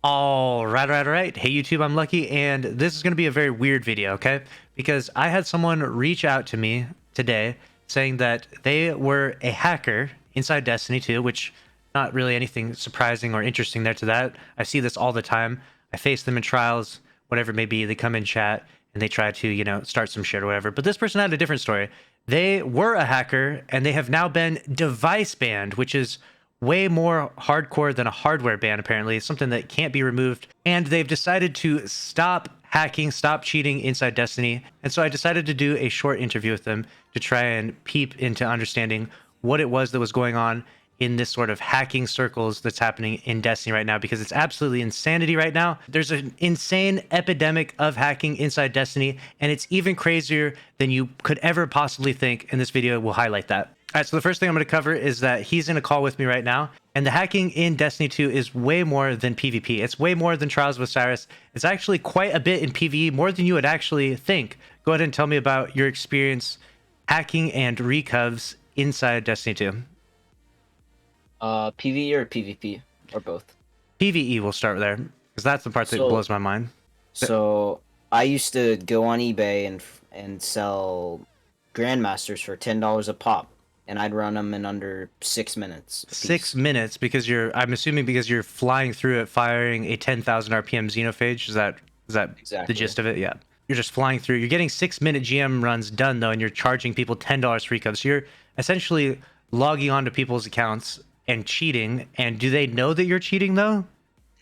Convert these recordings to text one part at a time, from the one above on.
All right. Hey YouTube, I'm Lucky, and this is going to be a very weird video, okay? Because I had someone reach out to me today saying that they were a hacker inside Destiny 2, which not really anything surprising or interesting there to that. I see this all the time. I face them in trials, whatever it may be. They come in chat and they try to, start some shit or whatever. But this person had a different story. They were a hacker and they have now been device banned, which is way more hardcore than a hardware ban, apparently. It's something that can't be removed. And they've decided to stop hacking, stop cheating inside Destiny. And so I decided to do a short interview with them to try and peep into understanding what it was that was going on in this sort of hacking circles that's happening in Destiny right now, because it's absolutely insanity right now. There's an insane epidemic of hacking inside Destiny, and it's even crazier than you could ever possibly think, and this video will highlight that. All right, so the first thing I'm going to cover is that he's in a call with me right now, and the hacking in Destiny 2 is way more than PvP. It's way more than Trials of Osiris. It's actually quite a bit in PvE, more than you would actually think. Go ahead and tell me about your experience hacking and recovs inside Destiny 2. PvE or PvP or both. PvE, we'll start there, because that's the part that blows my mind. So I used to go on eBay and sell Grandmasters for $10 a pop, and I'd run them in under 6 minutes. 6 minutes, because I'm assuming because you're flying through it, firing a 10,000 RPM xenophage. Is that Exactly. the gist of it? Yeah. You're just flying through. You're getting 6-minute GM runs done though, and you're charging people $10 free recovs. So you're essentially logging onto people's accounts and cheating. And do they know that you're cheating though?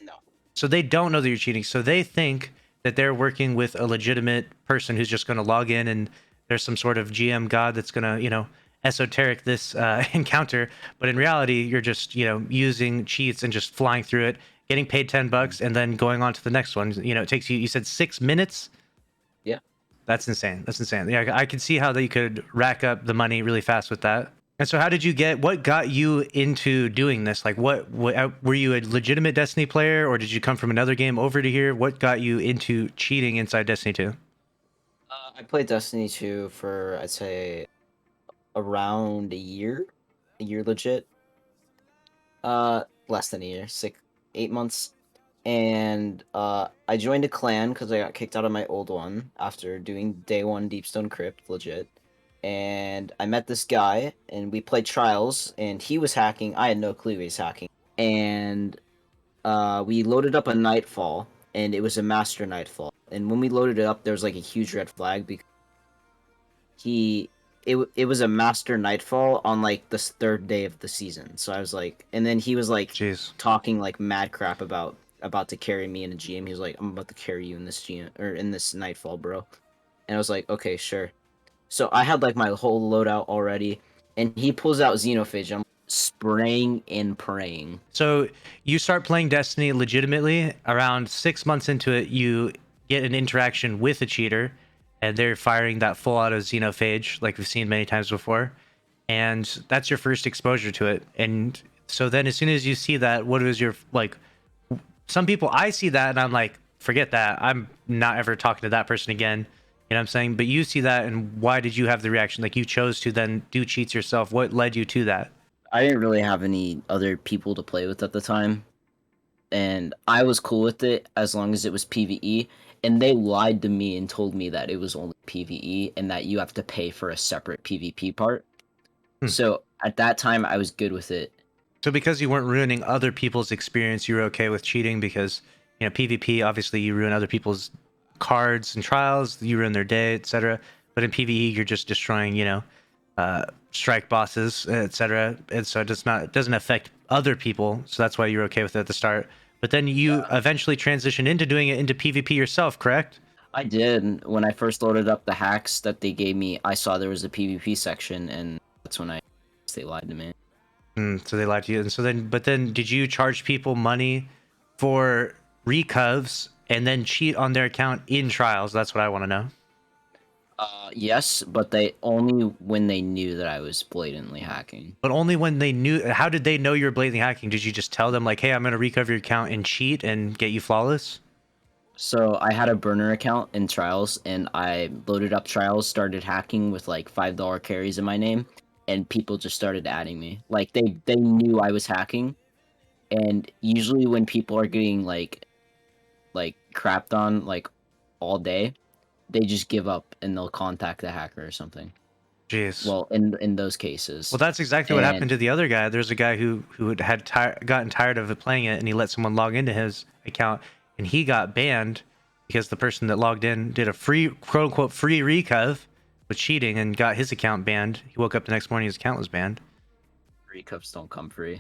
No. So they don't know that you're cheating. So they think that they're working with a legitimate person who's just going to log in, and there's some sort of GM god that's going to, esoteric this encounter. But in reality, you're just, using cheats and just flying through it, getting paid $10, and then going on to the next one. It takes you said 6 minutes. Yeah. That's insane. That's insane. Yeah, I can see how they could rack up the money really fast with that. And so how did you what got you into doing this? Like what were you a legitimate Destiny player, or did you come from another game over to here? What got you into cheating inside Destiny 2? I played Destiny 2 for, I'd say, around a year legit. Less than a year, 8 months. And I joined a clan because I got kicked out of my old one after doing day one Deepstone Crypt, legit. And I met this guy, and we played Trials, and he was hacking. I had no clue he was hacking. And we loaded up a Nightfall, and it was a Master Nightfall. And when we loaded it up, there was like a huge red flag because it was a Master Nightfall on like the third day of the season. So I was like, and then he was like, Jeez. talking like mad crap about to carry me in a GM. He was like, I'm about to carry you in this GM or in this Nightfall, bro. And I was like, okay, sure. So I had like my whole loadout already, and he pulls out Xenophage. I'm spraying and praying. So you start playing Destiny legitimately around 6 months into it. You get an interaction with a cheater, and they're firing that full auto xenophage like we've seen many times before, and that's your first exposure to it. And so then as soon as you see that, what was your like? Some people, I see that and I'm like, forget that, I'm not ever talking to that person again. You know what I'm saying? But you see that, and why did you have the reaction? Like, you chose to then do cheats yourself. What led you to that? I didn't really have any other people to play with at the time, and I was cool with it as long as it was PvE. And they lied to me and told me that it was only PvE and that you have to pay for a separate PvP part. So at that time, I was good with it. So because you weren't ruining other people's experience, you were okay with cheating because, PvP, obviously you ruin other people's cards and trials, you ruin their day, etc. But in PvE, you're just destroying, strike bosses, etc. And so it doesn't affect other people. So that's why you're okay with it at the start. But then you eventually transitioned into doing it into PvP yourself, correct? I did. When I first loaded up the hacks that they gave me, I saw there was a PvP section, and that's when they lied to me. So they lied to you. And so but then did you charge people money for recovs and then cheat on their account in trials? That's what I want to know. Yes, but they only when they knew that I was blatantly hacking. But only when they knew. How did they know you were blatantly hacking? Did you just tell them like, hey, I'm going to recover your account and cheat and get you flawless? So I had a burner account in Trials, and I loaded up Trials, started hacking with like $5 carries in my name, and people just started adding me. Like they knew I was hacking, and usually when people are getting like like crapped on like all day, they just give up and they'll contact the hacker or something. Jeez. Well, in those cases. Well, that's exactly what And happened to the other guy. There's a guy who had gotten tired of it playing it, and he let someone log into his account, and he got banned because the person that logged in did a free, quote unquote, free recov with cheating and got his account banned. He woke up the next morning, his account was banned. Recovs don't come free.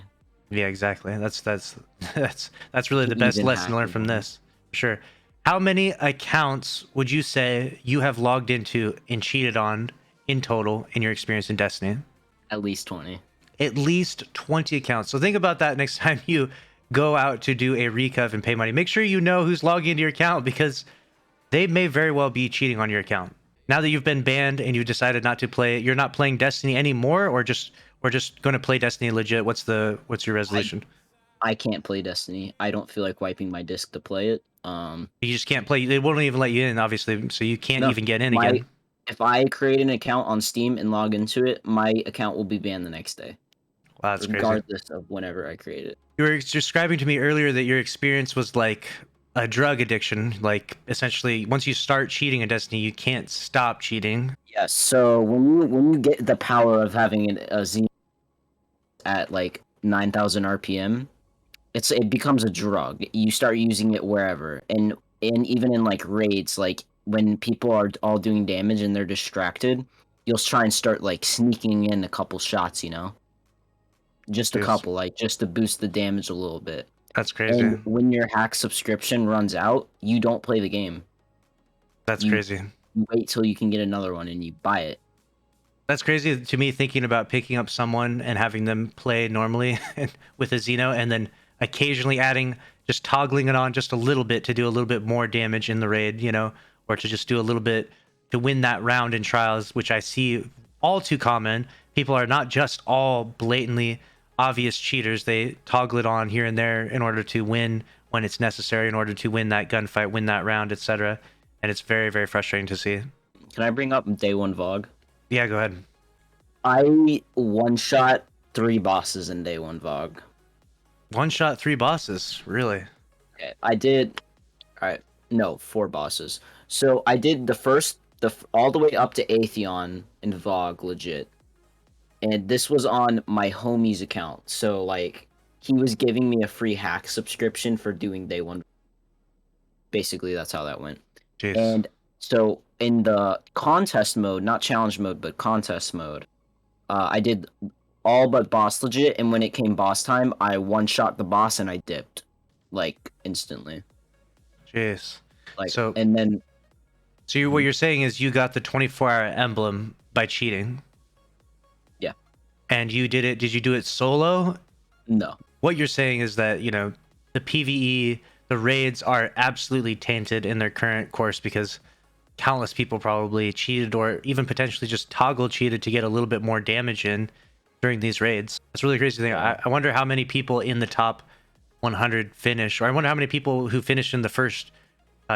Yeah, exactly. That's really the best Even lesson to learn hacking from them. this. For sure. How many accounts would you say you have logged into and cheated on in total in your experience in Destiny? At least 20. At least 20 accounts. So think about that next time you go out to do a recov and pay money. Make sure you know who's logging into your account, because they may very well be cheating on your account. Now that you've been banned and you've decided not to play, you're not playing Destiny anymore, or just going to play Destiny legit. What's your resolution? I can't play Destiny. I don't feel like wiping my disc to play it. You just can't play. They won't even let you in, obviously, so you can't No, even get in again. If I create an account on Steam and log into it, my account will be banned the next day. Wow, that's crazy. Regardless of whenever I create it. You were describing to me earlier that your experience was like a drug addiction. Like, essentially, once you start cheating in Destiny, you can't stop cheating. Yes. So when you get the power of having a Z at like 9,000 RPM, it becomes a drug. You start using it wherever, and even in like raids, like when people are all doing damage and they're distracted, you'll try and start like sneaking in a couple shots, you know, just a couple, like just to boost the damage a little bit. That's crazy. And when your hack subscription runs out, you don't play the game. That's crazy. You wait till you can get another one and you buy it. That's crazy to me, thinking about picking up someone and having them play normally with a Xeno, and then occasionally just toggling it on just a little bit to do a little bit more damage in the raid, you know, or to just do a little bit to win that round in trials, which I see all too common. People are not just all blatantly obvious cheaters. They toggle it on here and there in order to win when it's necessary, in order to win that gunfight, win that round, etc. And it's very, very frustrating to see. Can I bring up day one VOG? Yeah, go ahead. I one-shot 3 bosses in day one VOG. One shot 3 bosses, really? Okay, I did. All right, no, 4 bosses. So I did all the way up to Atheon in VOG, legit. And this was on my homie's account. So like, he was giving me a free hack subscription for doing day one. Basically, that's how that went. Jeez. And so in the contest mode, not challenge mode, but contest mode, I did all but boss legit, and when it came boss time, I one-shot the boss and I dipped, like, instantly. Jeez. Like, So what you're saying is you got the 24-hour emblem by cheating? Yeah. And you did it, did you do it solo? No. What you're saying is that, you know, the PvE, the raids are absolutely tainted in their current course because countless people probably cheated, or even potentially just toggle cheated to get a little bit more damage in during these raids. That's a really crazy thing. I wonder how many people in the top 100 finish, or I wonder how many people who finished in the first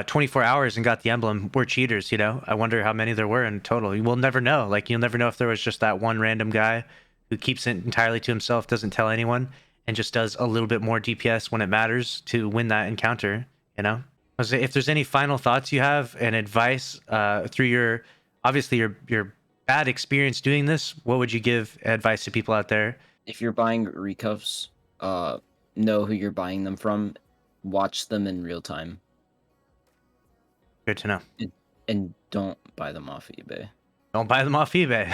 24 hours and got the emblem were cheaters, you know? I wonder how many there were in total. We'll never know. Like, you'll never know if there was just that one random guy who keeps it entirely to himself, doesn't tell anyone, and just does a little bit more DPS when it matters to win that encounter, you know? If there's any final thoughts you have and advice through your bad experience doing this, what would you give advice to people out there? If you're buying Recovs, know who you're buying them from, watch them in real time. Good to know. And don't buy them off eBay. Don't buy them off eBay.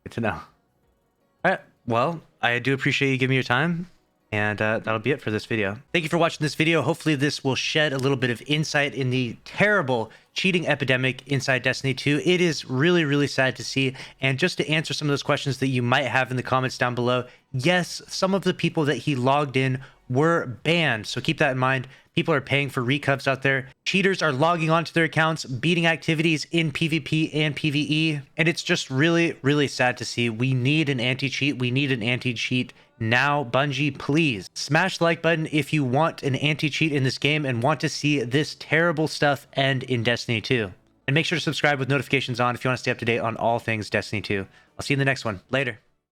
Good to know. All right. Well, I do appreciate you giving me your time. And that'll be it for this video. Thank you for watching this video. Hopefully this will shed a little bit of insight in the terrible cheating epidemic inside Destiny 2. It is really, really sad to see. And just to answer some of those questions that you might have in the comments down below, yes, some of the people that he logged in were banned. So keep that in mind. People are paying for recovs out there. Cheaters are logging onto their accounts, beating activities in PvP and PvE. And it's just really, really sad to see. We need an anti-cheat. We need an anti-cheat now. Bungie, please smash the like button if you want an anti-cheat in this game and want to see this terrible stuff end in Destiny 2. And make sure to subscribe with notifications on if you want to stay up to date on all things Destiny 2. I'll see you in the next one. Later.